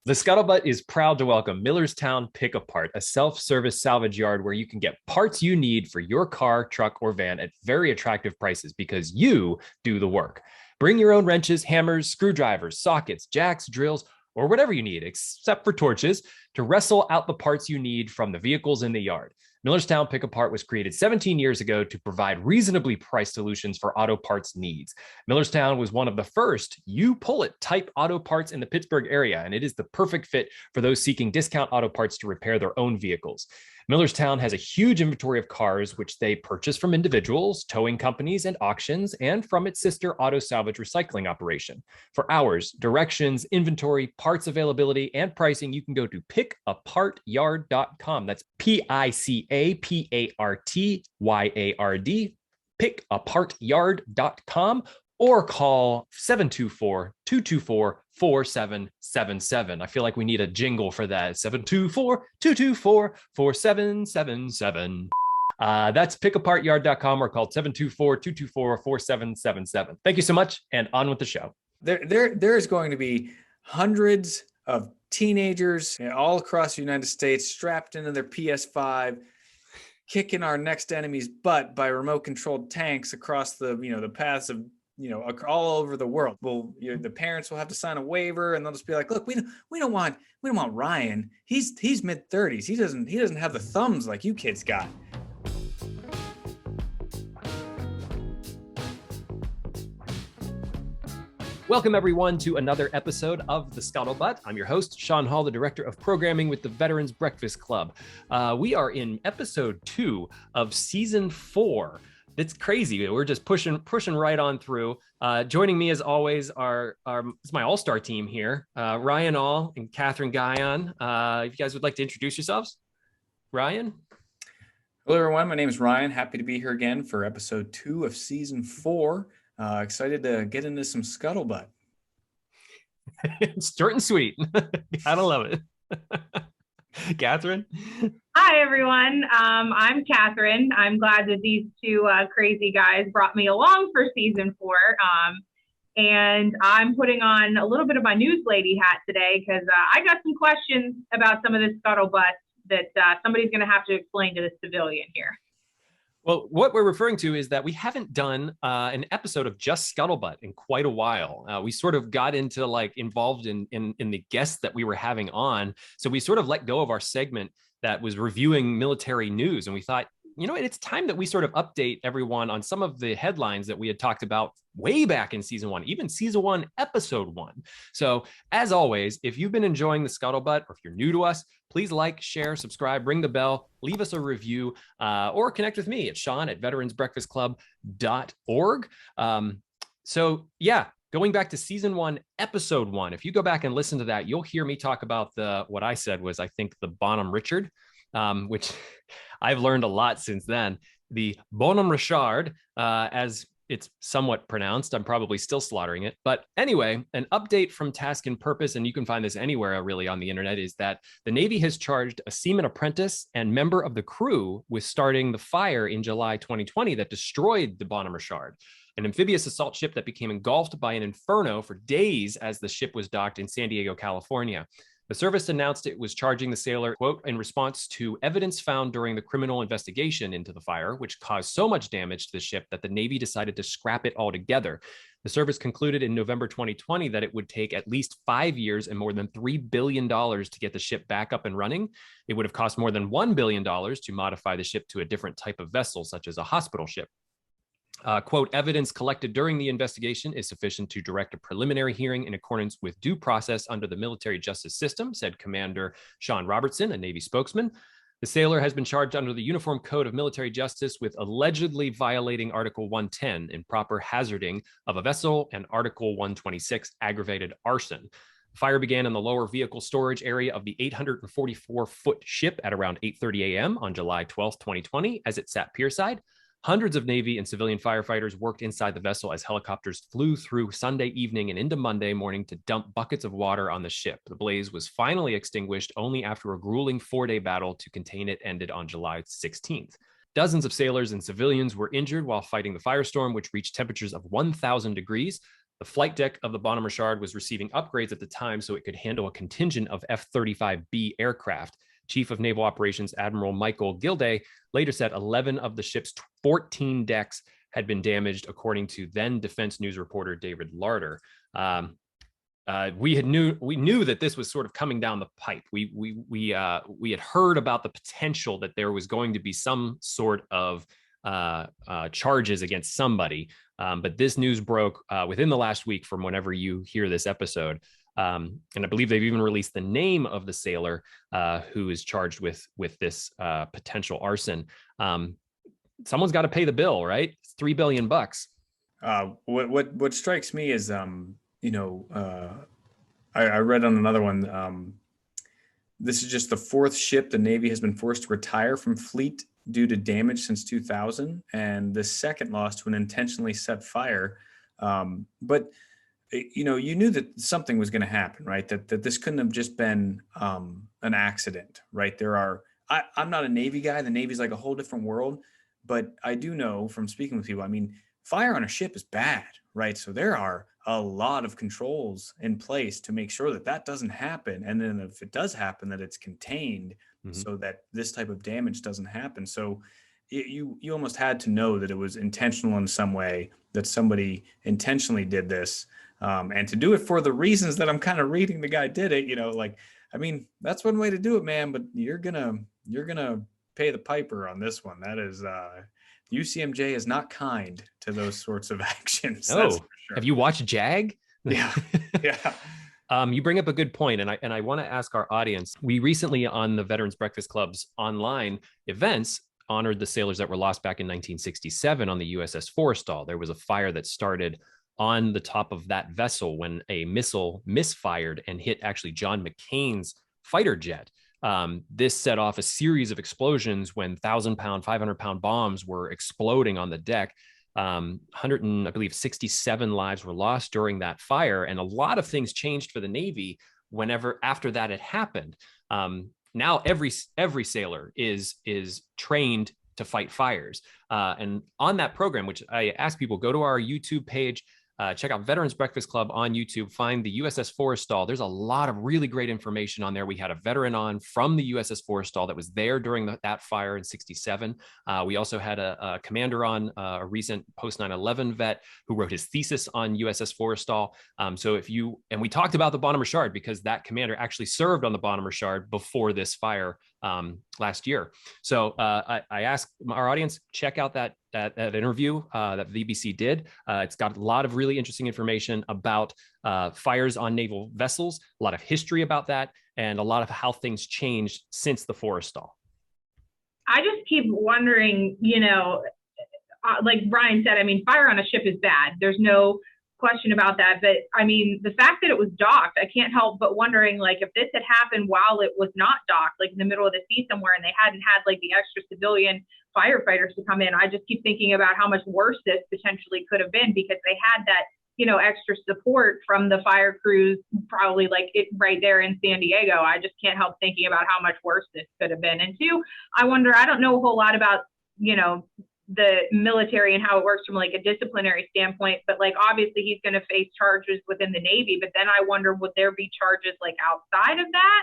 The Scuttlebutt is proud to welcome Millerstown Pick Apart, a self-service salvage yard where you can get parts you need for your car, truck, or van at very attractive prices because you do the work. Bring your own wrenches, hammers, screwdrivers, sockets, jacks, drills, or whatever you need, except for torches, to wrestle out the parts you need from the vehicles in the yard. Millerstown Pick Apart was created 17 years ago to provide reasonably priced solutions for auto parts needs. Millerstown was one of the first you pull it type auto parts in the Pittsburgh area, and it is the perfect fit for those seeking discount auto parts to repair their own vehicles. Millerstown has a huge inventory of cars, which they purchase from individuals, towing companies, and auctions, and from its sister auto salvage recycling operation. For hours, directions, inventory, parts availability, and pricing, you can go to pickapartyard.com. That's PICAPARTYARD, pickapartyard.com, or call 724-224-4777. I feel like we need a jingle for that. 724-224-4777. That's pickapartyard.com or call 724-224-4777. Thank you so much, and on with the show. There's going to be hundreds of teenagers all across the United States strapped into their PS5, kicking our next enemy's butt by remote-controlled tanks across the paths of all over the world. Well, the parents will have to sign a waiver, and they'll just be like, "Look, we don't want Ryan. He's mid-30s. He doesn't have the thumbs like you kids got." Welcome, everyone, to another episode of The Scuttlebutt. I'm your host, Sean Hall, the Director of Programming with the Veterans Breakfast Club. We are in episode 2 of season 4. It's crazy. We're just pushing right on through. Joining me, as always, it's my all-star team here, Ryan All and Catherine Guyon. If you guys would like to introduce yourselves. Ryan? Hello, everyone. My name is Ryan. Happy to be here again for episode 2 of season 4. Excited to get into some scuttlebutt. It's short and sweet. Gotta love it. Catherine? Hi, everyone. I'm Catherine. I'm glad that these two crazy guys brought me along for season 4. And I'm putting on a little bit of my news lady hat today because I got some questions about some of this scuttlebutt that somebody's going to have to explain to the civilian here. Well, what we're referring to is that we haven't done an episode of just Scuttlebutt in quite a while. We sort of got into involved in the guests that we were having on. So we sort of let go of our segment that was reviewing military news. And we thought, it's time that we sort of update everyone on some of the headlines that we had talked about way back in season 1, even season 1, episode 1. So as always, if you've been enjoying the Scuttlebutt, or if you're new to us, please like, share, subscribe, ring the bell, leave us a review, or connect with me at Sean@veteransbreakfastclub.org. Going back to season 1, episode 1, if you go back and listen to that, you'll hear me talk about what I said was, I think, the Bonhomme Richard, which I've learned a lot since then. The Bonhomme Richard, as it's somewhat pronounced. I'm probably still slaughtering it. But anyway, an update from Task and Purpose, and you can find this anywhere really on the internet, is that the Navy has charged a seaman apprentice and member of the crew with starting the fire in July 2020 that destroyed the Bonhomme Richard, an amphibious assault ship that became engulfed by an inferno for days as the ship was docked in San Diego, California. The service announced it was charging the sailor, quote, in response to evidence found during the criminal investigation into the fire, which caused so much damage to the ship that the Navy decided to scrap it altogether. The service concluded in November 2020 that it would take at least 5 years and more than $3 billion to get the ship back up and running. It would have cost more than $1 billion to modify the ship to a different type of vessel, such as a hospital ship. Quote, evidence collected during the investigation is sufficient to direct a preliminary hearing in accordance with due process under the military justice system, said Commander Sean Robertson, a Navy spokesman. The sailor has been charged under the Uniform Code of Military Justice with allegedly violating Article 110, improper hazarding of a vessel, and Article 126, aggravated arson. Fire began in the lower vehicle storage area of the 844-foot ship at around 8:30 a.m. on July 12, 2020, as it sat pierside. Hundreds of Navy and civilian firefighters worked inside the vessel as helicopters flew through Sunday evening and into Monday morning to dump buckets of water on the ship. The blaze was finally extinguished only after a grueling 4-day battle to contain it ended on July 16th. Dozens of sailors and civilians were injured while fighting the firestorm, which reached temperatures of 1,000 degrees. The flight deck of the Bonhomme Richard was receiving upgrades at the time so it could handle a contingent of F-35B aircraft. Chief of Naval Operations Admiral Michael Gilday later said 11 of the ship's 14 decks had been damaged, according to then Defense News reporter David Larder. We knew that this was sort of coming down the pipe. We had heard about the potential that there was going to be some sort of charges against somebody, but this news broke within the last week from whenever you hear this episode. And I believe they've even released the name of the sailor who is charged with this potential arson. Someone's got to pay the bill, right? It's $3 billion. What strikes me is, I read on another one. This is just the fourth ship the Navy has been forced to retire from fleet due to damage since 2000, and the second loss to an intentionally set fire. But you knew that something was going to happen, right? That this couldn't have just been an accident, right? I'm not a Navy guy. The Navy's like a whole different world, but I do know from speaking with people, I mean, fire on a ship is bad, right? So there are a lot of controls in place to make sure that that doesn't happen. And then if it does happen, that it's contained so that this type of damage doesn't happen. So you almost had to know that it was intentional in some way, that somebody intentionally did this. And to do it for the reasons that I'm kind of reading the guy did it, that's one way to do it, man, but you're gonna pay the piper on this one. That is, UCMJ is not kind to those sorts of actions. No. That's for sure. Have you watched JAG? Yeah. You bring up a good point, and I want to ask our audience. We recently, on the Veterans Breakfast Club's online events, honored the sailors that were lost back in 1967 on the USS Forrestal. There was a fire that started on the top of that vessel when a missile misfired and hit actually John McCain's fighter jet. This set off a series of explosions when 1,000-pound, 500-pound bombs were exploding on the deck. 167 lives were lost during that fire, and a lot of things changed for the Navy whenever after that had happened. Now every sailor is trained to fight fires, and on that program, which I ask people, go to our YouTube page. Check out Veterans Breakfast Club on YouTube. Find the USS Forrestal. There's a lot of really great information on there. We had a veteran on from the USS Forrestal that was there during that fire in '67. We also had a commander on, a recent post 9/11 vet who wrote his thesis on USS Forrestal. And we talked about the Bonhomme Richard because that commander actually served on the Bonhomme Richard before this fire last year. So I asked our audience, check out that interview that the BBC did. It's got a lot of really interesting information about fires on naval vessels, a lot of history about that, and a lot of how things changed since the Forrestal. I just keep wondering, like Brian said, I mean, fire on a ship is bad. There's no question about that. But I mean, the fact that it was docked, I can't help but wondering, like, if this had happened while it was not docked, like in the middle of the sea somewhere, and they hadn't had like the extra civilian firefighters to come in, I just keep thinking about how much worse this potentially could have been, because they had that, extra support from the fire crews, probably like it right there in San Diego. I just can't help thinking about how much worse this could have been. And two, I wonder, I don't know a whole lot about, the military and how it works from like a disciplinary standpoint, but like obviously he's going to face charges within the Navy, but then I wonder, would there be charges like outside of that?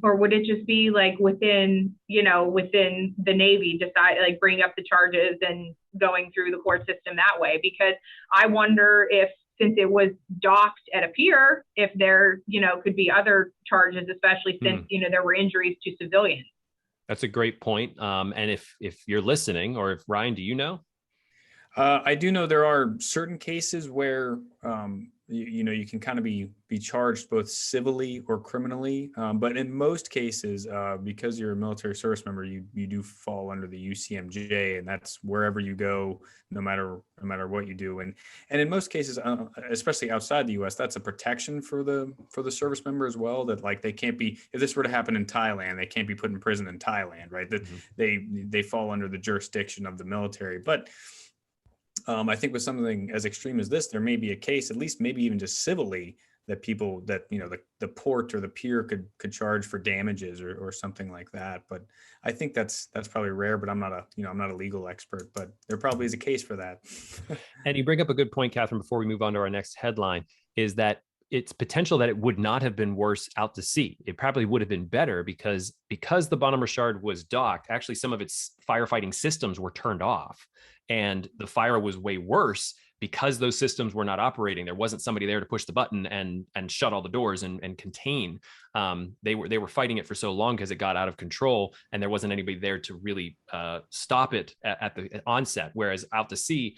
Or would it just be like within the Navy decide, like bring up the charges and going through the court system that way? Because I wonder if, since it was docked at a pier, if there, could be other charges, especially since, there were injuries to civilians. That's a great point. And if you're listening, or if Ryan, do you know? I do know there are certain cases where you can kind of be charged both civilly or criminally, but in most cases, because you're a military service member, you do fall under the UCMJ, and that's wherever you go, no matter what you do. And in most cases, especially outside the U.S., that's a protection for the service member as well. That like they can't be, if this were to happen in Thailand, they can't be put in prison in Thailand, right? That they fall under the jurisdiction of the military, but. I think with something as extreme as this, there may be a case, at least maybe even just civilly, that people that, the port or the pier could charge for damages or something like that. But I think that's probably rare, but I'm not a legal expert, but there probably is a case for that. And you bring up a good point, Catherine, before we move on to our next headline, is that it's potential that it would not have been worse out to sea. It probably would have been better because the Bonhomme Richard was docked, actually some of its firefighting systems were turned off. And the fire was way worse because those systems were not operating. There wasn't somebody there to push the button and shut all the doors and contain. They were fighting it for so long because it got out of control, and there wasn't anybody there to really stop it at the onset. Whereas out to sea,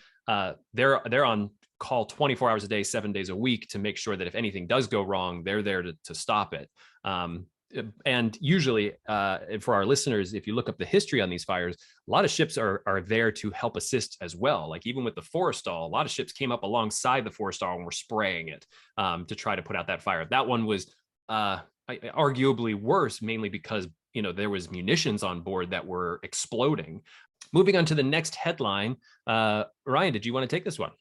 they're on call 24 hours a day, 7 days a week to make sure that if anything does go wrong, they're there to stop it. And usually, for our listeners, if you look up the history on these fires, a lot of ships are there to help assist as well. Like even with the forestall, a lot of ships came up alongside the forestall and were spraying it to try to put out that fire. That one was arguably worse, mainly because there was munitions on board that were exploding. Moving on to the next headline, Ryan, did you want to take this one?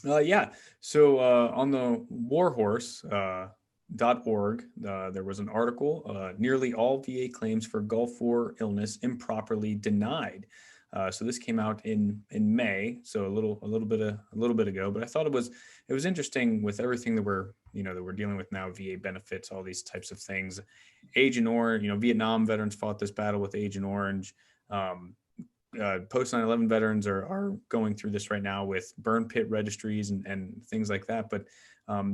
Yeah. So on the warhorse.org, there was an article, nearly all VA claims for Gulf War illness improperly denied. So this came out in May, so a little bit ago. But I thought it was interesting with everything that we're dealing with now, VA benefits, all these types of things. Agent Orange, Vietnam veterans fought this battle with Agent Orange. Post 9/11 veterans are going through this right now with burn pit registries and things like that. But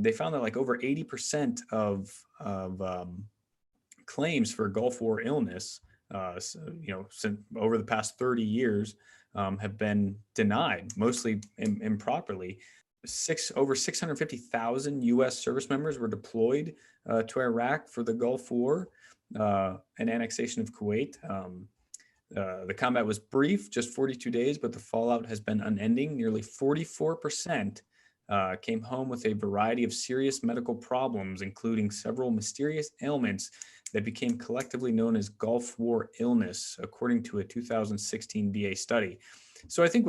they found that like over 80% of claims for Gulf War illness, since over the past 30 years, have been denied, mostly improperly. Over 650,000 U.S. service members were deployed to Iraq for the Gulf War and annexation of Kuwait. The combat was brief, just 42 days, but the fallout has been unending. Nearly 44% came home with a variety of serious medical problems, including several mysterious ailments that became collectively known as Gulf War illness, according to a 2016 VA study. So I think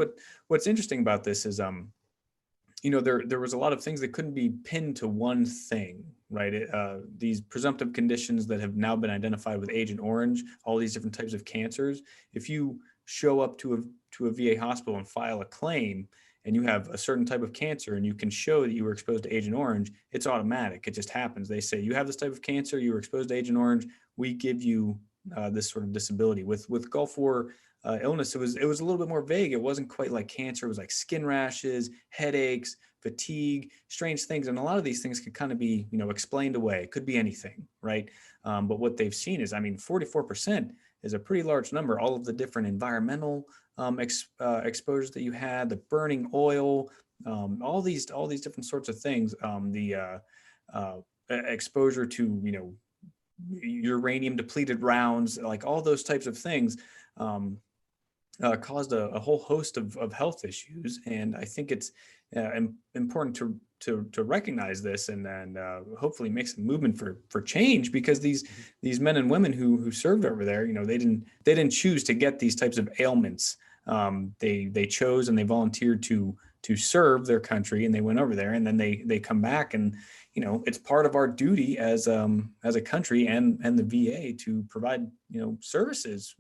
what's interesting about this is, there was a lot of things that couldn't be pinned to one thing, right? These presumptive conditions that have now been identified with Agent Orange, all these different types of cancers. If you show up to a VA hospital and file a claim, and you have a certain type of cancer, and you can show that you were exposed to Agent Orange, it's automatic. It just happens. They say you have this type of cancer, you were exposed to Agent Orange, we give you this sort of disability. With Gulf War illness, it was a little bit more vague. It wasn't quite like cancer. It was like skin rashes, headaches, fatigue, strange things. And a lot of these things could kind of be, explained away. It could be anything, right? But what they've seen is, 44% is a pretty large number. All of the different environmental exposures that you had, the burning oil, all these different sorts of things, the exposure to, uranium depleted rounds, like all those types of things, caused a whole host of health issues. And I think it's important to recognize this and then hopefully make some movement for change, because these men and women who served over there, they didn't choose to get these types of ailments. They chose and they volunteered to serve their country, and they went over there, and then they come back, and it's part of our duty as a country and the VA to provide services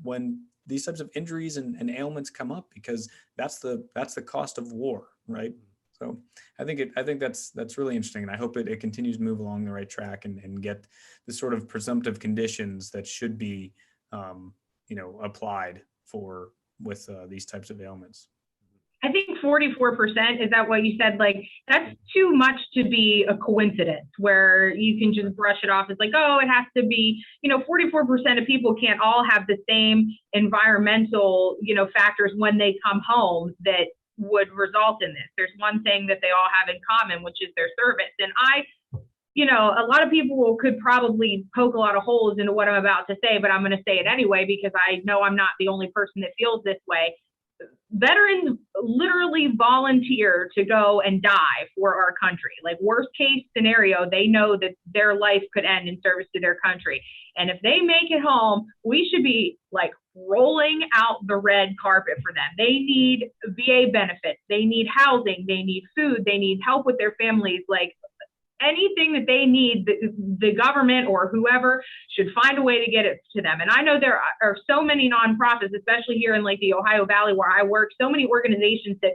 when these types of injuries and ailments come up, because that's the cost of war, right? So I think that's really interesting, and I hope it continues to move along the right track and get the sort of presumptive conditions that should be applied with these types of ailments. I think 44%, is that what you said? Like, that's too much to be a coincidence where you can just brush it off. It's like, oh, it has to be, 44% of people can't all have the same environmental, factors when they come home that would result in this. There's one thing that they all have in common, which is their service. And a lot of people could probably poke a lot of holes into what I'm about to say, but I'm going to say it anyway, because I know I'm not the only person that feels this way. Veterans literally volunteer to go and die for our country. Like, worst case scenario, they know that their life could end in service to their country. And if they make it home, we should be like rolling out the red carpet for them. They need VA benefits. They need housing. They need food. They need help with their families. Like, anything that they need, the government or whoever should find a way to get it to them. And I know there are so many nonprofits, especially here in like the Ohio Valley where I work, so many organizations that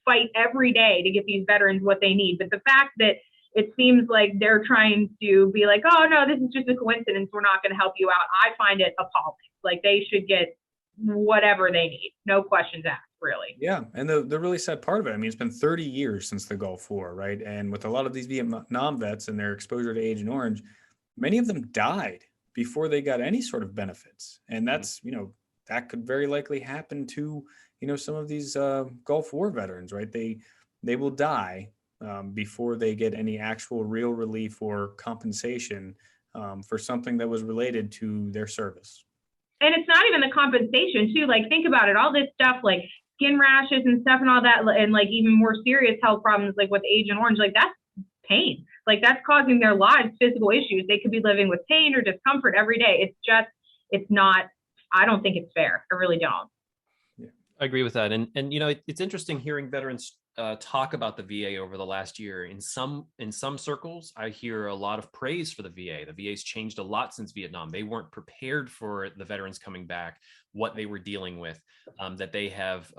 fight every day to get these veterans what they need. But the fact that it seems like they're trying to be like, oh no, this is just a coincidence, we're not going to help you out, I find it appalling. Like they should get whatever they need, no questions asked, really. Yeah, and the really sad part of it, I mean, it's been 30 years since the Gulf War, right? And with a lot of these Vietnam vets and their exposure to Agent Orange, many of them died before they got any sort of benefits. And that's, that could very likely happen to, some of these Gulf War veterans, right? They will die before they get any actual real relief or compensation for something that was related to their service. And it's not even the compensation too. Like think about it, all this stuff like skin rashes and stuff and all that, and like even more serious health problems like with Agent Orange, like that's pain. Like that's causing their lives physical issues. They could be living with pain or discomfort every day. It's not, I don't think it's fair. I really don't. Yeah, I agree with that. And it's interesting hearing veterans talk about the VA over the last year. In some circles, I hear a lot of praise for the VA. The VA's changed a lot since Vietnam. They weren't prepared for the veterans coming back, what they were dealing with, that they have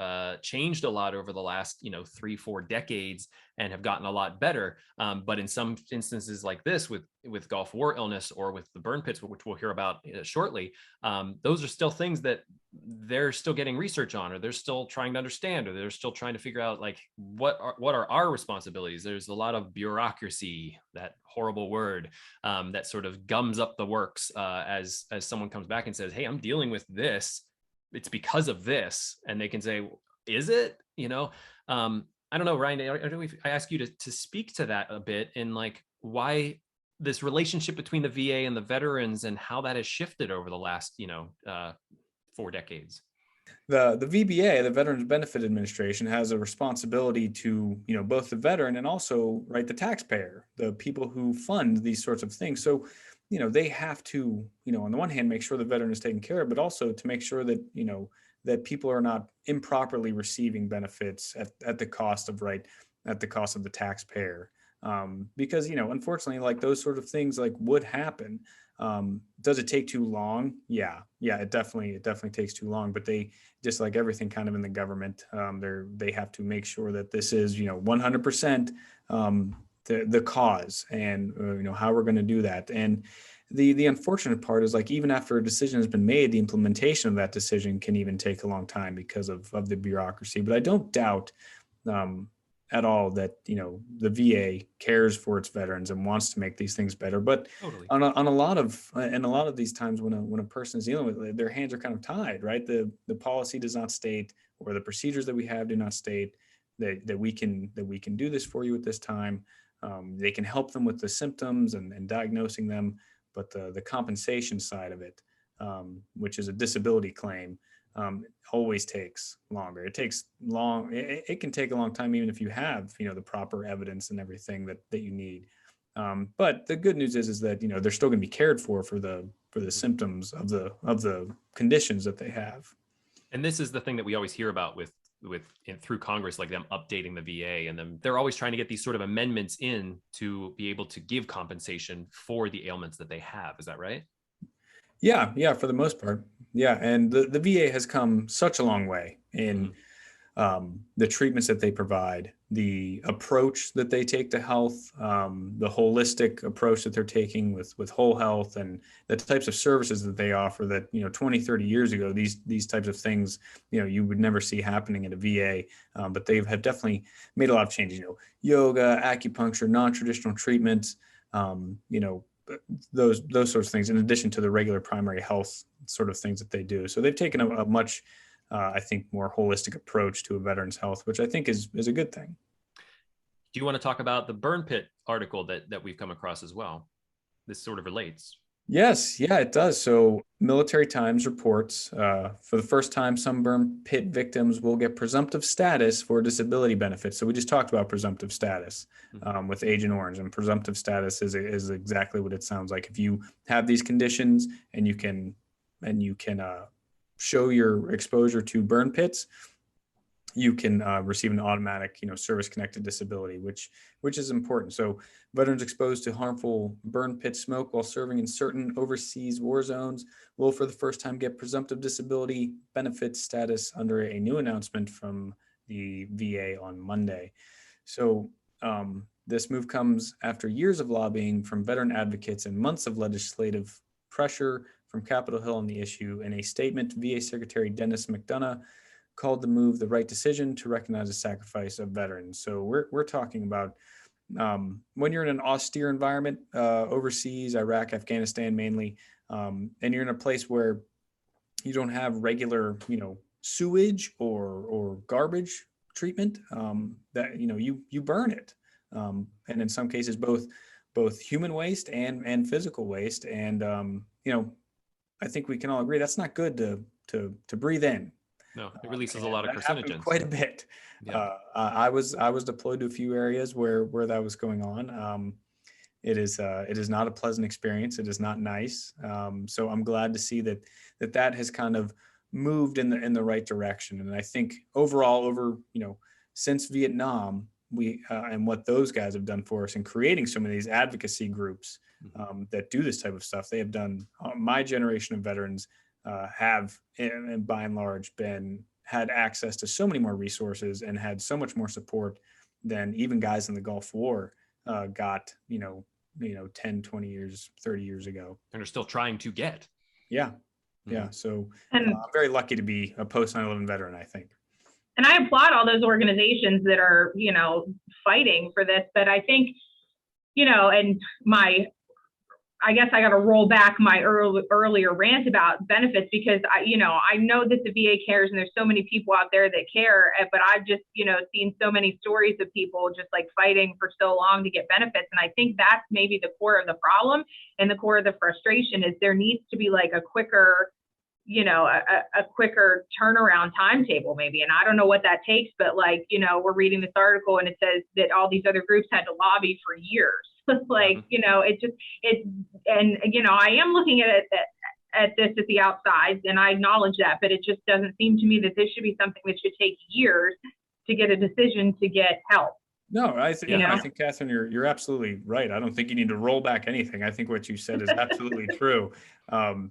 changed a lot over the last 3-4 decades and have gotten a lot better. But in some instances like this with Gulf War illness or with the burn pits, which we'll hear about shortly, those are still things that they're still getting research on, or they're still trying to understand, or they're still trying to figure out like what are our responsibilities. There's a lot of bureaucracy, that horrible word, that sort of gums up the works as someone comes back and says, hey, I'm dealing with this, it's because of this, and they can say, is it? I don't know, Ryan, I ask you to speak to that a bit, and like why this relationship between the VA and the veterans and how that has shifted over the last 4 decades. The VBA, the Veterans Benefit Administration, has a responsibility to both the veteran and also the taxpayer, the people who fund these sorts of things. So they have to on the one hand make sure the veteran is taken care of, but also to make sure that that people are not improperly receiving benefits at the cost of the taxpayer. Because unfortunately, like those sort of things would happen. Does it take too long? Yeah, it definitely takes too long. But they, just like everything kind of in the government, they have to make sure that this is 100% the cause, and how we're going to do that. And the unfortunate part is even after a decision has been made, the implementation of that decision can even take a long time because of the bureaucracy. But I don't doubt at all that the VA cares for its veterans and wants to make these things better. But totally. on a lot of these times when a person is dealing with it, their hands are kind of tied, right? The policy does not state, or the procedures that we have do not state that we can do this for you at this time. They can help them with the symptoms and diagnosing them, but the compensation side of it, which is a disability claim, always takes longer. It takes long. It can take a long time, even if you have, the proper evidence and everything that you need. But the good news is that, they're still going to be cared for the symptoms of the conditions that they have. And this is the thing that we always hear about through Congress, like them updating the VA, and they're always trying to get these sort of amendments in to be able to give compensation for the ailments that they have. Is that right? Yeah, for the most part. Yeah, and the VA has come such a long way in the treatments that they provide, the approach that they take to health, the holistic approach that they're taking with whole health, and the types of services that they offer that 20, 30 years ago, these types of things you would never see happening at a VA, but they have definitely made a lot of changes. Yoga, acupuncture, non-traditional treatments, those sorts of things, in addition to the regular primary health sort of things that they do. So they've taken a much, I think, more holistic approach to a veteran's health, which I think is a good thing. Do you want to talk about the burn pit article that we've come across as well? This sort of relates. Yes, yeah, it does. So Military Times reports, for the first time, some burn pit victims will get presumptive status for disability benefits. So we just talked about presumptive status with Agent Orange, and presumptive status is exactly what it sounds like. If you have these conditions and you can show your exposure to burn pits, you can receive an automatic, service-connected disability, which is important. So veterans exposed to harmful burn pit smoke while serving in certain overseas war zones will for the first time get presumptive disability benefit status under a new announcement from the VA on Monday. So this move comes after years of lobbying from veteran advocates and months of legislative pressure from Capitol Hill on the issue. In a statement, VA Secretary Dennis McDonough called the move the right decision to recognize the sacrifice of veterans. So we're talking about when you're in an austere environment overseas, Iraq, Afghanistan mainly, and you're in a place where you don't have regular, sewage or garbage treatment, that you burn it, and in some cases both human waste and physical waste, and I think we can all agree that's not good to breathe in. No, it releases a lot of that happened carcinogens. quite a bit. Yeah. I was deployed to a few areas where that was going on. It is not a pleasant experience. It is not nice. So I'm glad to see that has kind of moved in the right direction. And I think overall, since Vietnam, we and what those guys have done for us in creating so many of these advocacy groups that do this type of stuff, they have done. My generation of veterans have, and by and large, had access to so many more resources and had so much more support than even guys in the Gulf War got, 10, 20 years, 30 years ago. And are still trying to get. Yeah. Yeah. So I'm very lucky to be a post 9/11 veteran, I think. And I applaud all those organizations that are, fighting for this. But I think, and I guess I got to roll back my earlier rant about benefits, because I know that the VA cares and there's so many people out there that care, but I've just, seen so many stories of people just like fighting for so long to get benefits. And I think that's maybe the core of the problem and the core of the frustration is there needs to be like a quicker, a quicker turnaround timetable maybe. And I don't know what that takes, but we're reading this article and it says that all these other groups had to lobby for years. I am looking at this at the outside, and I acknowledge that, but it just doesn't seem to me that this should be something that should take years to get a decision to get help. No, I think Catherine, you're absolutely right. I don't think you need to roll back anything. I think what you said is absolutely true. I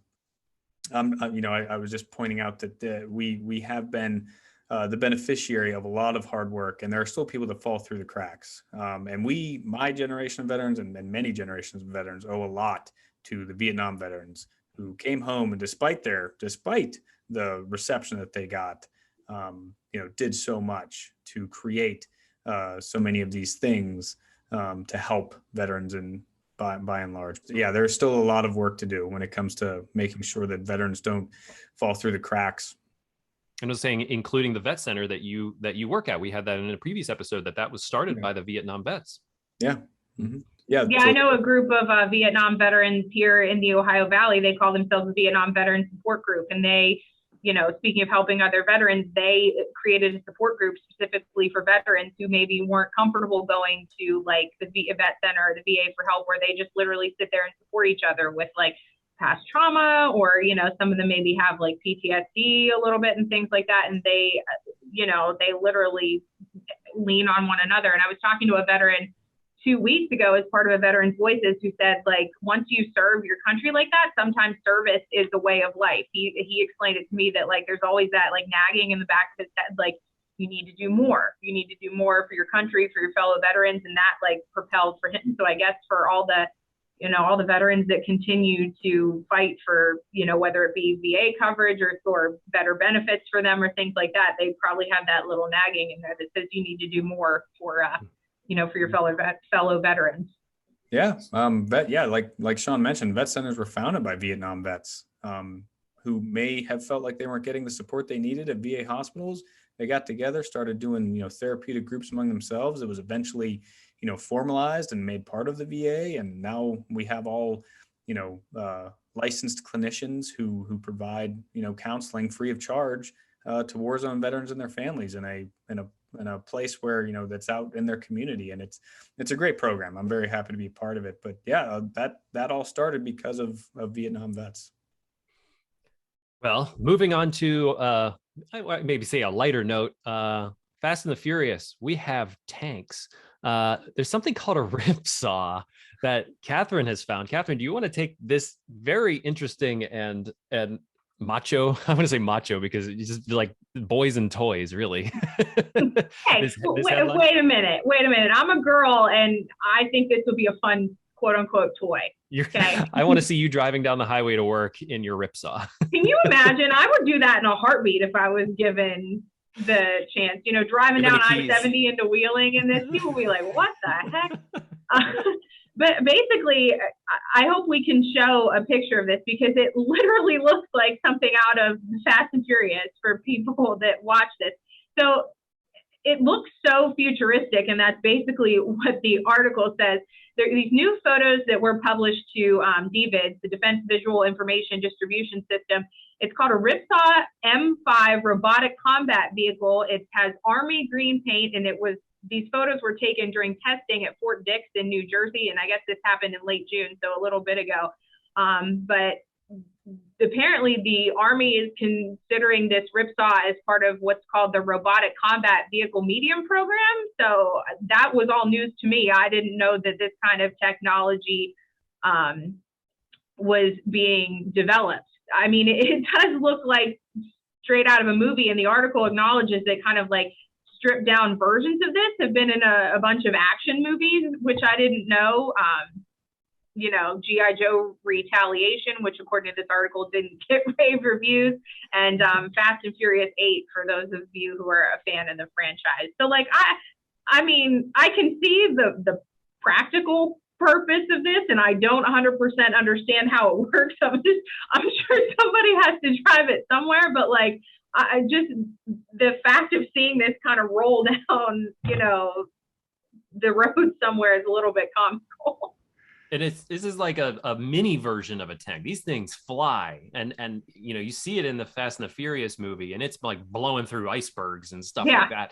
was just pointing out that we have been the beneficiary of a lot of hard work, and there are still people that fall through the cracks. And my generation of veterans and many generations of veterans owe a lot to the Vietnam veterans who came home and despite the reception that they got, did so much to create so many of these things to help veterans and by and large. But yeah, there's still a lot of work to do when it comes to making sure that veterans don't fall through the cracks. I was saying, including the vet center that you work at. We had that in a previous episode that was started by the Vietnam vets. Yeah. Mm-hmm. Yeah. Yeah. I know a group of Vietnam veterans here in the Ohio Valley. They call themselves the Vietnam Veteran Support Group. And they, speaking of helping other veterans, they created a support group specifically for veterans who maybe weren't comfortable going to like the vet center or the VA for help, where they just literally sit there and support each other with like past trauma, or some of them maybe have like PTSD a little bit and things like that, and they literally lean on one another. And I was talking to a veteran 2 weeks ago as part of a Veterans Voices who said, like, once you serve your country like that, sometimes service is the way of life. He explained it to me that like there's always that like nagging in the back of his head, like you need to do more for your country, for your fellow veterans, and that like propelled for him. So I guess for all the veterans that continue to fight for, whether it be VA coverage or better benefits for them or things like that, they probably have that little nagging in there that says you need to do more for your fellow veterans. Yeah. Like Sean mentioned, vet centers were founded by Vietnam vets who may have felt like they weren't getting the support they needed at VA hospitals. They got together, started doing, therapeutic groups among themselves. It was eventually formalized and made part of the VA. And now we have all, licensed clinicians who provide, counseling free of charge to war zone veterans and their families in a place where, that's out in their community. And it's a great program. I'm very happy to be a part of it. But yeah, that all started because of Vietnam vets. Well, moving on to maybe say a lighter note. Fast and the Furious, we have tanks. There's something called a ripsaw that Catherine has found. Catherine, do you want to take this very interesting and macho? I want to say macho because it's just like boys and toys, really. Hey, this headline. wait a minute. Wait a minute. I'm a girl, and I think this would be a fun quote unquote toy. Okay. I want to see you driving down the highway to work in your ripsaw. Can you imagine? I would do that in a heartbeat if I was given the chance. Driving down I-70 into Wheeling, and this people will be like, "What the heck?" But basically, I hope we can show a picture of this because it literally looks like something out of Fast and Furious for people that watch this. So it looks so futuristic, and that's basically what the article says. There are these new photos that were published to DVID, the Defense Visual Information Distribution System. It's called a Ripsaw M5 robotic combat vehicle. It has army green paint, and these photos were taken during testing at Fort Dix in New Jersey, and I guess this happened in late June, so a little bit ago. But apparently the Army is considering this Ripsaw as part of what's called the Robotic Combat Vehicle Medium Program. So that was all news to me. I didn't know that this kind of technology was being developed. I mean, it does look like straight out of a movie, and the article acknowledges that kind of like stripped down versions of this have been in a bunch of action movies, which I didn't know. G.I. Joe Retaliation, which according to this article didn't get rave reviews, and Fast and Furious 8 for those of you who are a fan of the franchise. So like I mean, I can see the practical purpose of this, and I don't 100% understand how it works. I'm sure somebody has to drive it somewhere, but like I just the fact of seeing this kind of roll down, the road somewhere is a little bit comical. And this is like a mini version of a tank. These things fly, and you see it in the Fast and the Furious movie, and it's like blowing through icebergs and stuff like that.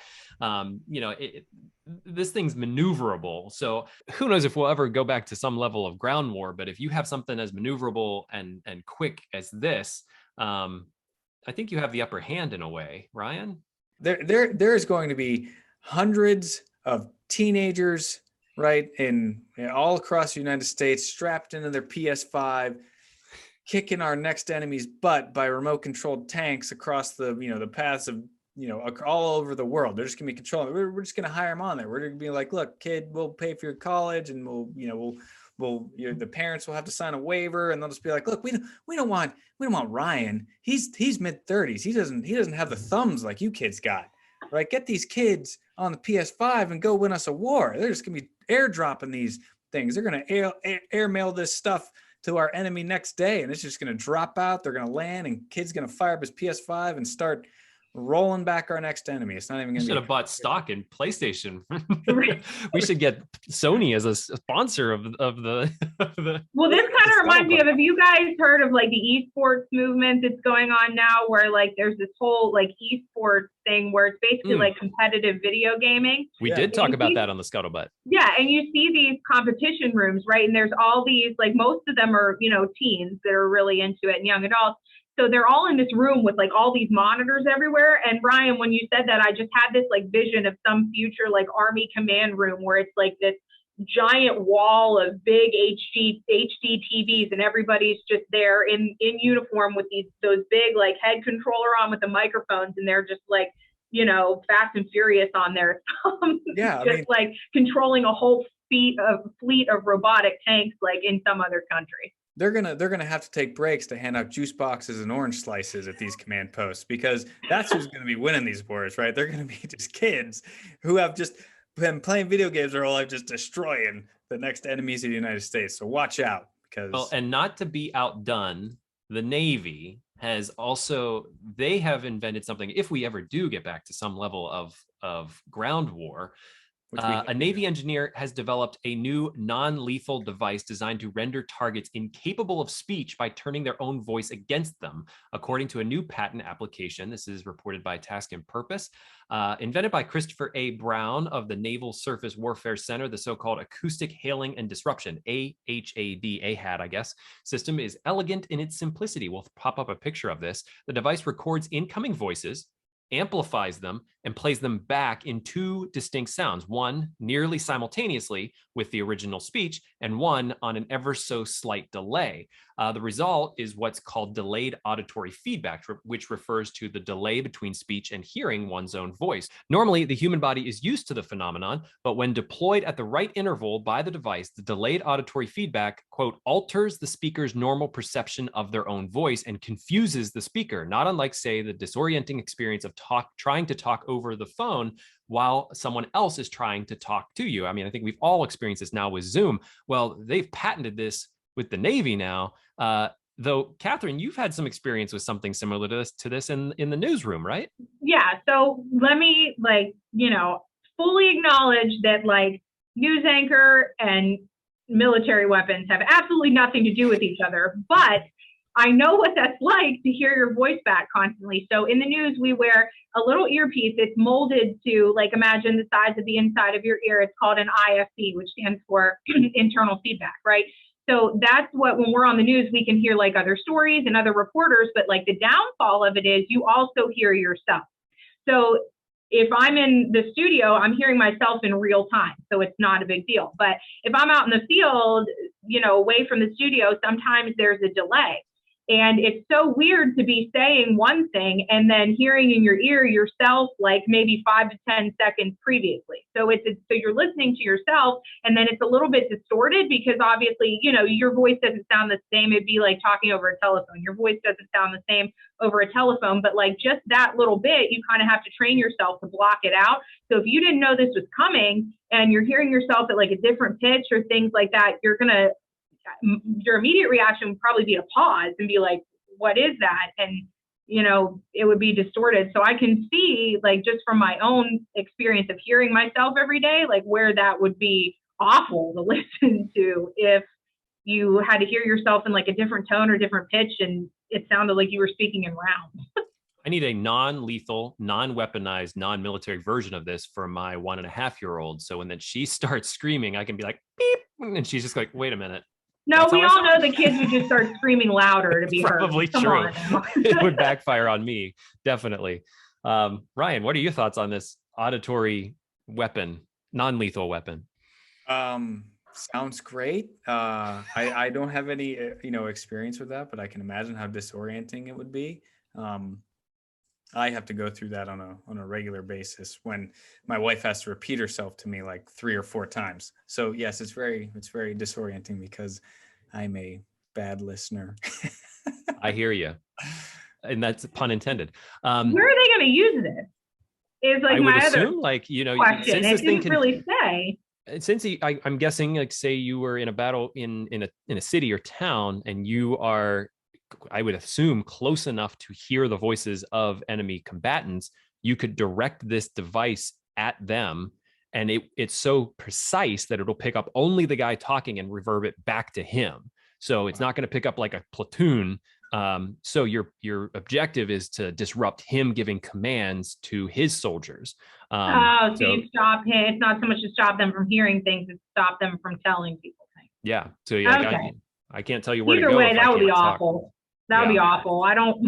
This thing's maneuverable. So who knows if we'll ever go back to some level of ground war? But if you have something as maneuverable and quick as this, I think you have the upper hand in a way, Ryan. There is going to be hundreds of teenagers, right, in all across the United States, strapped into their PS5, kicking our next enemy's butt by remote-controlled tanks across the paths of all over the world. They're just gonna be controlling. We're just gonna hire them on there. We're gonna be like, look, kid, we'll pay for your college, and the parents will have to sign a waiver, and they'll just be like, look, we don't want Ryan. He's mid-30s. He doesn't have the thumbs like you kids got. Right? Get these kids on the PS5 and go win us a war. They're just gonna be airdropping these things. They're gonna airmail this stuff to our enemy next day, and it's just gonna drop out. They're gonna land, and kid's gonna fire up his PS5 and start rolling back our next enemy. It's not even gonna. We should have bought stock in PlayStation. We should get Sony as a sponsor of the. Well, this kind of reminds me of, have you guys heard of like the esports movement that's going on now, where like there's this whole like esports thing where it's basically like competitive video gaming. We did talk about that on the Scuttlebutt. Yeah, and you see these competition rooms, right? And there's all these, like most of them are teens that are really into it and young adults. So they're all in this room with like all these monitors everywhere. And Brian, when you said that, I just had this like vision of some future like Army command room where it's like this giant wall of big HD TVs, and everybody's just there in uniform with those big like head controller on with the microphones, and they're just like Fast and Furious on their thumb. Yeah, like controlling a whole fleet of robotic tanks like in some other country. They're gonna have to take breaks to hand out juice boxes and orange slices at these command posts, because that's who's gonna be winning these wars, right? They're gonna be just kids who have just been playing video games their whole life, just destroying the next enemies of the United States. So watch out, because and not to be outdone, the Navy has also, they have invented something. If we ever do get back to some level of ground war, which we A Navy engineer has developed a new non-lethal device designed to render targets incapable of speech by turning their own voice against them, according to a new patent application. This is reported by Task and Purpose. Invented by Christopher A. Brown of the Naval Surface Warfare Center, the so-called Acoustic Hailing and Disruption, AHAD, I guess, system is elegant in its simplicity. We'll pop up a picture of this. The device records incoming voices, amplifies them, and plays them back in two distinct sounds, one nearly simultaneously with the original speech and one on an ever so slight delay. The result is what's called delayed auditory feedback, which refers to the delay between speech and hearing one's own voice. Normally, the human body is used to the phenomenon, but when deployed at the right interval by the device, the delayed auditory feedback, quote, alters the speaker's normal perception of their own voice and confuses the speaker, not unlike, say, the disorienting experience of trying to talk over the phone while someone else is trying to talk to you. I mean, I think we've all experienced this now with Zoom. Well, they've patented this with the Navy now. Though, Catherine, you've had some experience with something similar to this in the newsroom, right? Yeah. So let me fully acknowledge that news anchor and military weapons have absolutely nothing to do with each other, but I know what that's like to hear your voice back constantly. So in the news, we wear a little earpiece. It's molded to imagine the size of the inside of your ear. It's called an IFB, which stands for internal feedback, right? So that's what, when we're on the news, we can hear other stories and other reporters, but the downfall of it is you also hear yourself. So if I'm in the studio, I'm hearing myself in real time. So it's not a big deal. But if I'm out in the field, away from the studio, sometimes there's a delay. And it's so weird to be saying one thing and then hearing in your ear yourself maybe 5 to 10 seconds previously. So so you're listening to yourself, and then it's a little bit distorted because obviously, your voice doesn't sound the same. It'd be like talking over a telephone. Your voice doesn't sound the same over a telephone, but just that little bit, you kind of have to train yourself to block it out. So if you didn't know this was coming and you're hearing yourself at a different pitch or things like that, your immediate reaction would probably be to pause and be like, what is that? And, it would be distorted. So I can see just from my own experience of hearing myself every day, where that would be awful to listen to if you had to hear yourself in a different tone or different pitch and it sounded like you were speaking in rounds. I need a non-lethal, non-weaponized, non-military version of this for my 1.5-year-old. So when then she starts screaming, I can be like, beep, and she's just like, wait a minute. No, we all know the kids would just start screaming louder to be heard. Probably true. It would backfire on me, definitely. Ryan, what are your thoughts on this auditory weapon, non-lethal weapon? Sounds great. I don't have any experience with that, but I can imagine how disorienting it would be. I have to go through that on a regular basis when my wife has to repeat herself to me 3 or 4 times. So yes, it's very disorienting because I'm a bad listener. I hear you, and that's pun intended. Where are they going to use this? Is I my would other assume, question. Since It this thing didn't really say. Since I'm guessing, say you were in a battle in a city or town, and you are, I would assume, close enough to hear the voices of enemy combatants, you could direct this device at them, and it's so precise that it'll pick up only the guy talking and reverb it back to him. So it's not going to pick up like a platoon. So your objective is to disrupt him giving commands to his soldiers. So you stop him. It's not so much to stop them from hearing things; it's stop them from telling people things. Yeah. So okay. I can't tell you where Either to go. Either way, that would be talk. awful. That would be awful. I don't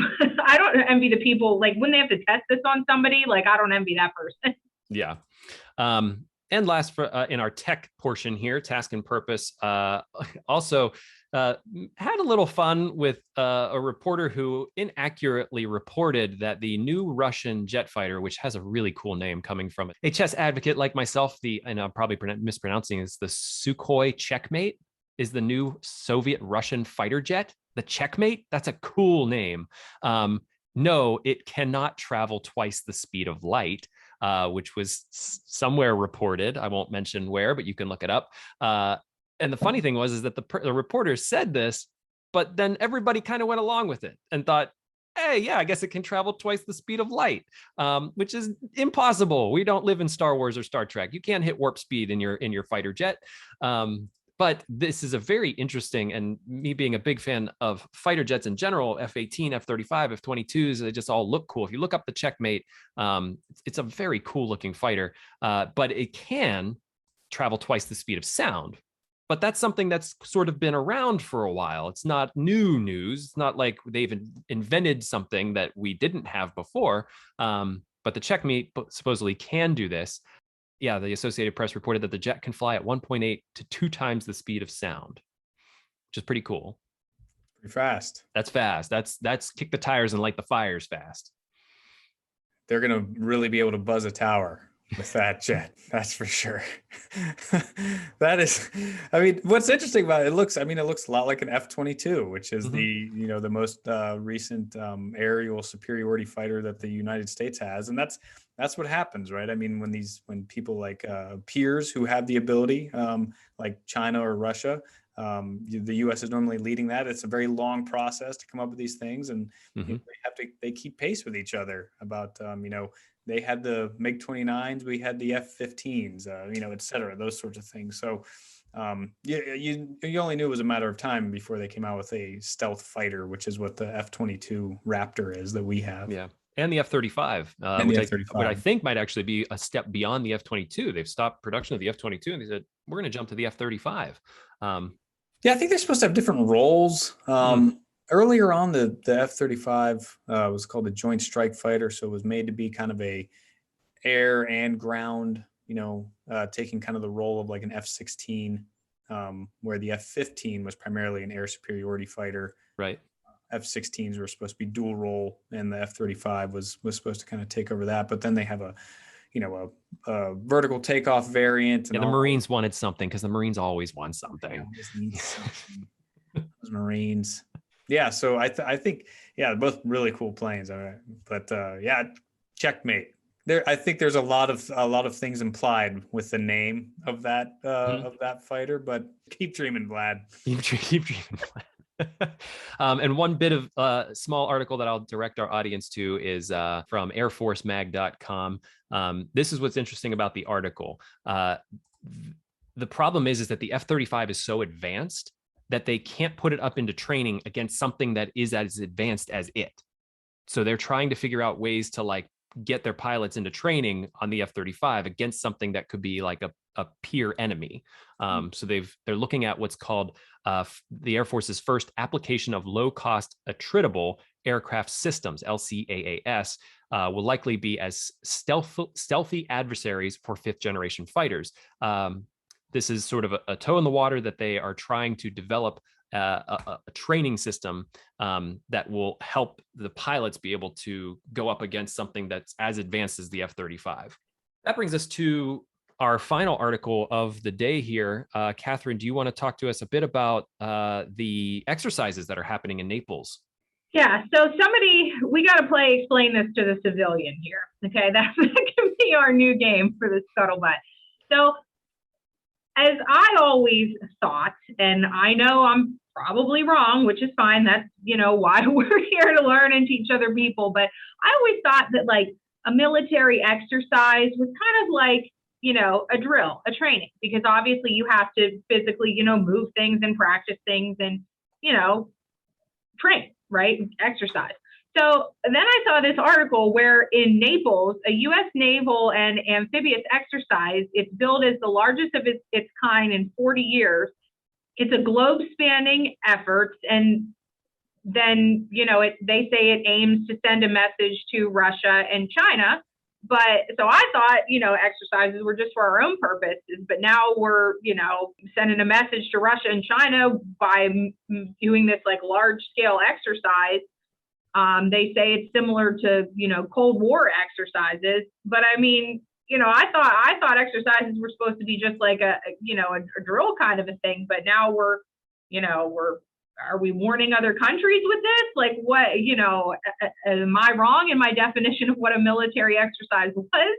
envy the people when they have to test this on somebody. I don't envy that person. Yeah. And last in our tech portion here, Task and Purpose also had a little fun with a reporter who inaccurately reported that the new Russian jet fighter, which has a really cool name coming from a chess advocate like myself, and I'm probably mispronouncing is the Sukhoi Checkmate, is the new Soviet Russian fighter jet. The Checkmate, that's a cool name. No, it cannot travel twice the speed of light. Which was somewhere reported. I won't mention where, but you can look it up. And the funny thing was that the reporter said this, but then everybody kind of went along with it and thought, hey, yeah, I guess it can travel twice the speed of light, which is impossible. We don't live in Star Wars or Star Trek. You can't hit warp speed in your fighter jet. But this is a very interesting, and me being a big fan of fighter jets in general, F-18, F-35, F-22s, they just all look cool. If you look up the Checkmate, it's a very cool looking fighter, but it can travel twice the speed of sound. But that's something that's sort of been around for a while. It's not new news. It's not like they've invented something that we didn't have before. But the Checkmate supposedly can do this. Yeah, the Associated Press reported that the jet can fly at 1.8 to 2 times the speed of sound, which is pretty cool. Pretty fast. That's fast. That's kick the tires and light the fires fast. They're going to really be able to buzz a tower with that jet. That's for sure. That is, I mean, what's interesting about it, it looks a lot like an F-22, which is the most recent aerial superiority fighter that the United States has. And that's what happens, right? I mean, when people like peers who have the ability, like China or Russia, the U.S. is normally leading that. It's a very long process to come up with these things, and they keep pace with each other. About they had the MiG-29s, we had the F-15s, et cetera, those sorts of things. So you only knew it was a matter of time before they came out with a stealth fighter, which is what the F-22 Raptor is that we have. Yeah. And the F-35, which I think might actually be a step beyond the F-22. They've stopped production of the F-22, and they said, we're going to jump to the F-35. Yeah, I think they're supposed to have different roles. Earlier on, the F-35 was called the Joint Strike Fighter, so it was made to be kind of a air and ground, taking kind of the role of like an F-16, where the F-15 was primarily an air superiority fighter. Right. F-16s were supposed to be dual role, and the F-35 was supposed to kind of take over that. But then they have a vertical takeoff variant. And the Marines wanted something, because the Marines always want something. Those Marines. Yeah. So I think, both really cool planes. But Checkmate. I think there's a lot of things implied with the name of that of that fighter. But keep dreaming, Vlad. Keep dreaming, Vlad. And one bit of small article that I'll direct our audience to is from airforcemag.com. This is what's interesting about the article. The problem is that the F-35 is so advanced that they can't put it up into training against something that is as advanced as it. So they're trying to figure out ways to get their pilots into training on the F-35 against something that could be like a peer enemy. So they're looking at what's called the Air Force's first application of low-cost attritable aircraft systems, LCAAS, will likely be as stealthy adversaries for fifth-generation fighters. This is sort of a toe in the water that they are trying to develop a training system that will help the pilots be able to go up against something that's as advanced as the F-35. That brings us to our final article of the day here. Catherine, do you want to talk to us a bit about the exercises that are happening in Naples? Yeah, so we got to explain this to the civilian here. Okay, that can be our new game for the Scuttlebutt. So, as I always thought, and I know I'm probably wrong, which is fine. That's, why we're here to learn and teach other people. But I always thought that a military exercise was kind of like, a drill, a training, because obviously you have to physically, move things and practice things and, train, right? Exercise. So then I saw this article where in Naples, a U.S. naval and amphibious exercise, it's billed as the largest of its kind in 40 years. It's a globe-spanning effort, and then, they say it aims to send a message to Russia and China. But so I thought, exercises were just for our own purposes, but now we're, sending a message to Russia and China by doing this large scale exercise. They say it's similar to, Cold War exercises, but I mean, I thought exercises were supposed to be just like a drill kind of a thing, but now are we warning other countries with this? What, am I wrong in my definition of what a military exercise was?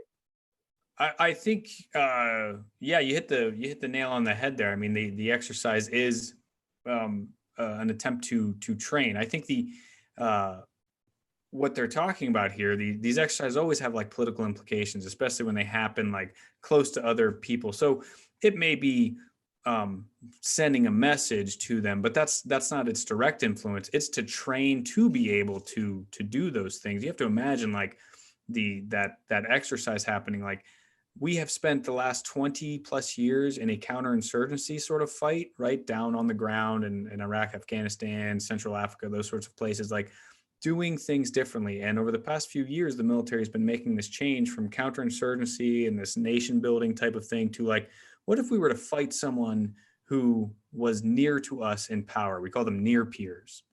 I think, you hit the nail on the head there. I mean, the exercise is an attempt to train. I think what they're talking about here, these exercises always have like political implications, especially when they happen like close to other people. So it may be sending a message to them, but that's not its direct influence. It's to train to be able to do those things. You have to imagine like that exercise happening. Like we have spent the last 20 plus years in a counterinsurgency sort of fight, right down on the ground in Iraq, Afghanistan, Central Africa, those sorts of places, like doing things differently. And over the past few years, the military has been making this change from counterinsurgency and this nation building type of thing to like, what if we were to fight someone who was near to us in power? We call them near peers.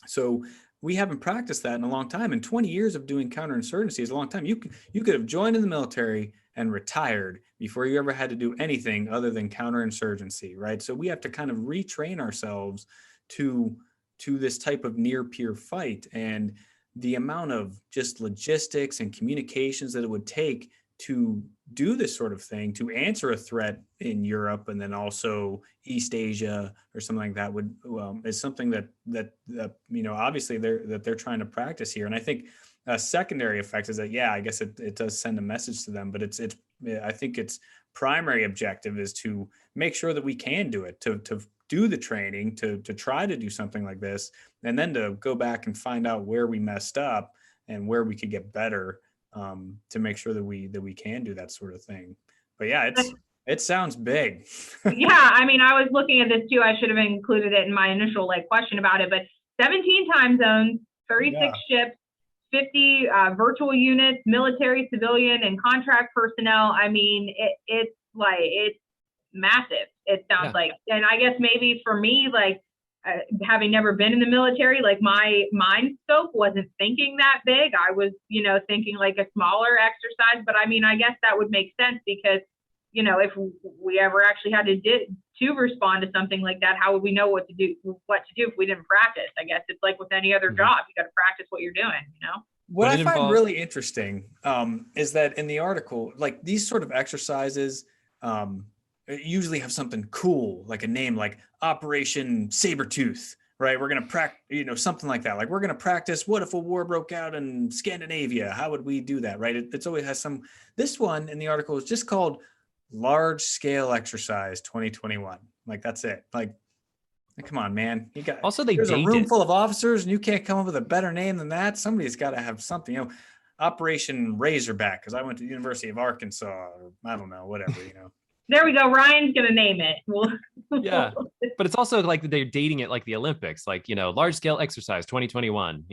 So we haven't practiced that in a long time. And 20 years of doing counterinsurgency is a long time. You could have joined in the military and retired before you ever had to do anything other than counterinsurgency, right? So we have to kind of retrain ourselves to this type of near peer fight. And the amount of just logistics and communications that it would take to do this sort of thing, to answer a threat in Europe and then also East Asia or something like that is something that obviously they're trying to practice here. And I think a secondary effect is that, I guess it does send a message to them, but I think its primary objective is to make sure that we can do it, to do the training, to try to do something like this, and then to go back and find out where we messed up and where we could get better, to make sure that we can do that sort of thing. But it sounds big. Yeah, I mean, I was looking at this too. I should have included it in my initial question about it, but 17 time zones, 36 ships, 50 virtual units, military, civilian, and contract personnel. I mean, it's massive. It sounds like, and I guess maybe for me, like having never been in the military, like my mind scope wasn't thinking that big. I was, thinking like a smaller exercise, but I mean, I guess that would make sense because, if we ever actually had to respond to something like that, how would we know what to do if we didn't practice? I guess it's like with any other job, you got to practice what you're doing, What I find really interesting is that in the article, like these sort of exercises usually have something cool, like a name like Operation Sabretooth, right? We're going to practice, something like that. Like we're going to practice, what if a war broke out in Scandinavia? How would we do that, right? It's always has this one in the article is just called Large Scale Exercise 2021. Like that's it. Like, come on, man. There's a room full of officers and you can't come up with a better name than that. Somebody's got to have something, Operation Razorback, because I went to the University of Arkansas, or I don't know, whatever, There we go. Ryan's going to name it. Yeah. But it's also like they're dating it like the Olympics, like, large scale exercise 2021,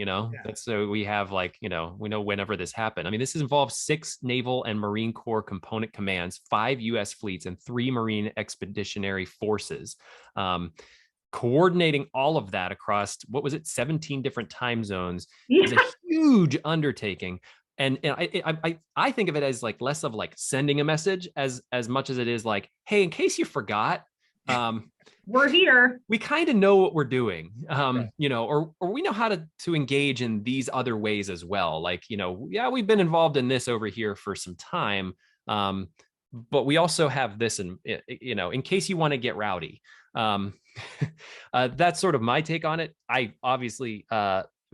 that's so we have like, we know whenever this happened. I mean, this involves 6 Naval and Marine Corps component commands, 5 U.S. fleets, and 3 Marine Expeditionary Forces. Coordinating all of that across, 17 different time zones is a huge undertaking. And I think of it as like less of like sending a message as much as it is like, hey, in case you forgot, we're here. We kind of know what we're doing, or we know how to engage in these other ways as well. Like, we've been involved in this over here for some time, but we also have this, and in case you want to get rowdy. That's sort of my take on it. I obviously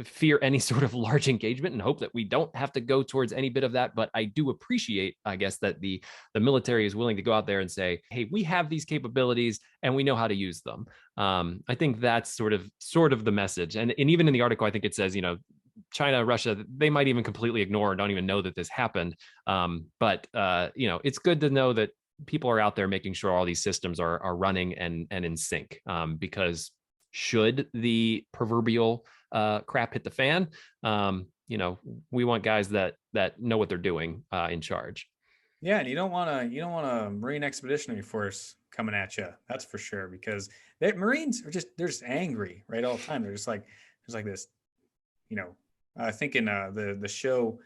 fear any sort of large engagement and hope that we don't have to go towards any bit of that. But I do appreciate, I guess, that the military is willing to go out there and say, hey, we have these capabilities and we know how to use them. I think that's sort of the message. And even in the article, I think it says, China, Russia, they might even completely ignore and don't even know that this happened. But it's good to know that people are out there making sure all these systems are running and in sync, because should the proverbial crap hit the fan, we want guys that know what they're doing in charge. Yeah, and you don't want a Marine Expeditionary Force coming at you. That's for sure, because Marines they're just angry, right, all the time. They're just like there's like this, I think in the show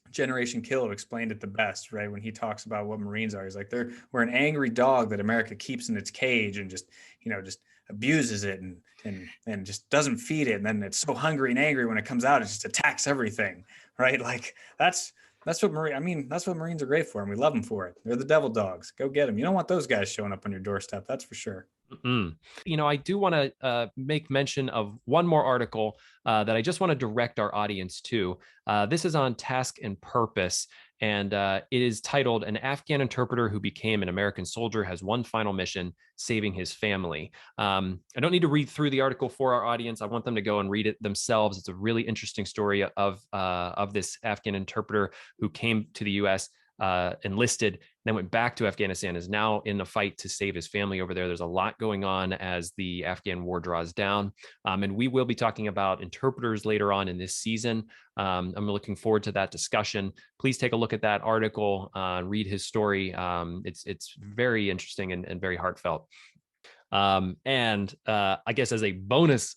Generation Kill explained it the best, right? When he talks about what Marines are, he's like we're an angry dog that America keeps in its cage and just abuses it and just doesn't feed it, and then it's so hungry and angry when it comes out, it just attacks everything, right? Like that's what Marines are great for, and we love them for it. They're the devil dogs. Go get them. You don't want those guys showing up on your doorstep, that's for sure. I do want to make mention of one more article that I just want to direct our audience to. This is on Task and Purpose, and it is titled "An Afghan Interpreter Who Became an American Soldier Has One Final Mission: Saving His Family." I don't need to read through the article for our audience. I want them to go and read it themselves. It's a really interesting story of this Afghan interpreter who came to the U.S., enlisted, then went back to Afghanistan, is now in the fight to save his family over there. There's a lot going on as the Afghan war draws down. And we will be talking about interpreters later on in this season. I'm looking forward to that discussion. Please take a look at that article, read his story. It's very interesting and very heartfelt. And I guess as a bonus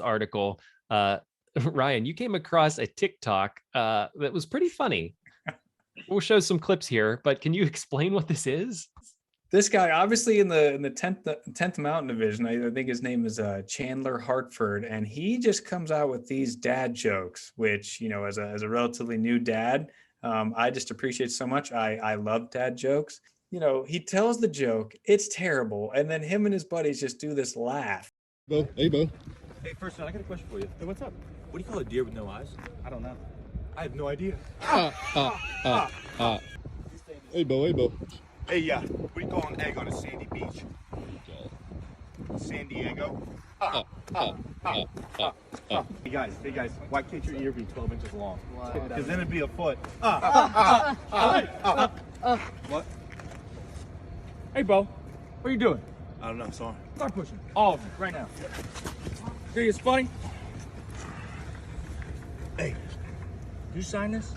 article, Ryan, you came across a TikTok that was pretty funny. We'll show some clips here, but can you explain what this is? This guy, obviously in the 10th Mountain Division, I think his name is Chandler Hartford, and he just comes out with these dad jokes, which, as a relatively new dad, I just appreciate so much. I love dad jokes. He tells the joke, it's terrible, and then him and his buddies just do this laugh. Bo, hey, Bo. Hey, first one, I got a question for you. Hey, what's up? What do you call a deer with no eyes? I don't know. I have no idea. Hey, Bo, hey, Bo. Hey, what do you call an egg on a sandy beach? San Diego. Hey guys, why can't your ear be 12 inches long? Because then it'd be a foot. What? Hey, Bo, what are you doing? I don't know, sorry. Start pushing. All of them, right now. See, it's funny. Hey, you sign this?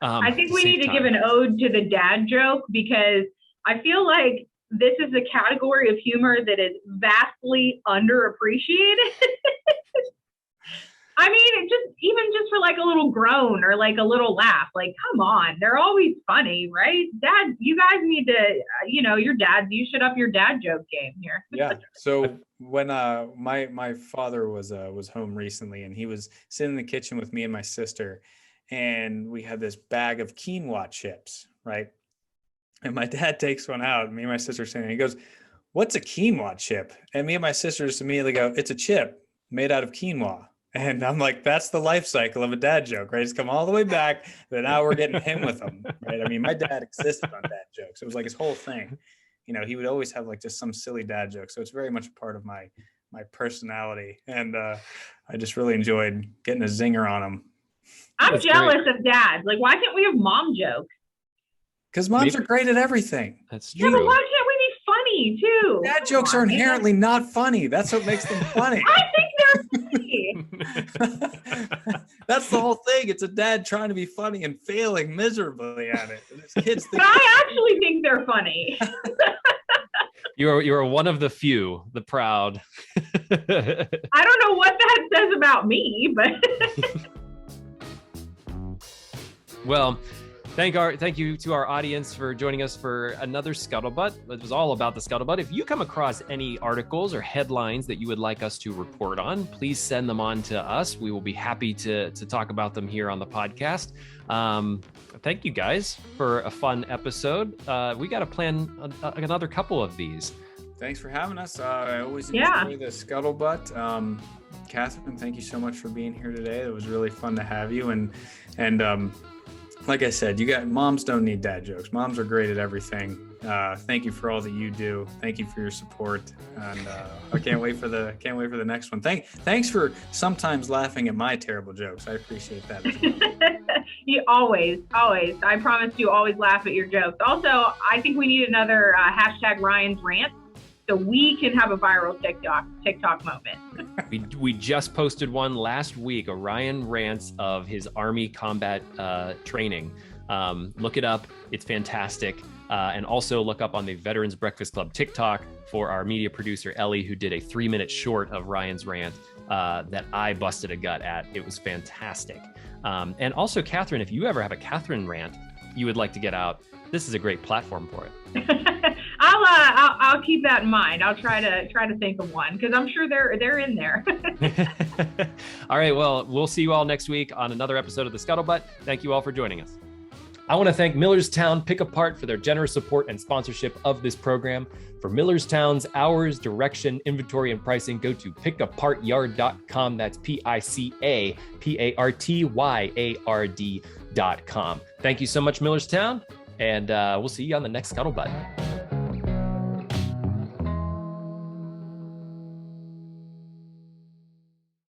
I think we need to give an ode to the dad joke, because I feel like this is a category of humor that is vastly underappreciated. I mean, even just for like a little groan or like a little laugh, like, come on, they're always funny, right? Dad, you guys need to, your dads, you should up your dad joke game here. Yeah. So when my father was home recently, and he was sitting in the kitchen with me and my sister, and we had this bag of quinoa chips, right? And my dad takes one out, and me and my sister are saying, he goes, "What's a quinoa chip?" And me and my sister just immediately go, "It's a chip made out of quinoa." And I'm like, that's the life cycle of a dad joke, right? It's come all the way back, but now we're getting him with them, right? I mean, my dad existed on dad jokes. It was like his whole thing. He would always have like just some silly dad joke. So it's very much a part of my personality. And I just really enjoyed getting a zinger on him. I'm jealous of dads. Like, why can't we have mom jokes? Because moms are great at everything. That's true. Yeah, but why can't we be funny too? Dad jokes are inherently not funny. That's what makes them funny. I think they're funny. That's the whole thing. It's a dad trying to be funny and failing miserably at it. And his kids But I actually think they're funny. You're one of the few, the proud. I don't know what that says about me, but Well, thank you to our audience for joining us for another Scuttlebutt. It was all about the Scuttlebutt. If you come across any articles or headlines that you would like us to report on, please send them on to us. We will be happy to talk about them here on the podcast. Thank you guys for a fun episode. We got to plan another couple of these. Thanks for having us. I always enjoy the Scuttlebutt. Catherine, thank you so much for being here today. It was really fun to have you. And like I said, moms don't need dad jokes. Moms are great at everything. Thank you for all that you do. Thank you for your support. And I can't wait for the next one. Thanks for sometimes laughing at my terrible jokes. I appreciate that as well. You always. I promise you always laugh at your jokes. Also, I think we need another hashtag Ryan's rant, so we can have a viral TikTok moment. We just posted one last week, a Ryan rants of his Army combat training. Look it up. It's fantastic. And also look up on the Veterans Breakfast Club TikTok for our media producer, Ellie, who did a 3-minute short of Ryan's rant that I busted a gut at. It was fantastic. And also, Catherine, if you ever have a Catherine rant you would like to get out, this is a great platform for it. I'll keep that in mind. I'll try to think of one, because I'm sure they're in there. All right. Well, we'll see you all next week on another episode of the Scuttlebutt. Thank you all for joining us. I want to thank Millerstown Pick Apart for their generous support and sponsorship of this program. For Millerstown's hours, direction, inventory, and pricing, go to pickapartyard.com. That's PICAPARTYARD.com. Thank you so much, Millerstown, and we'll see you on the next Scuttlebutt.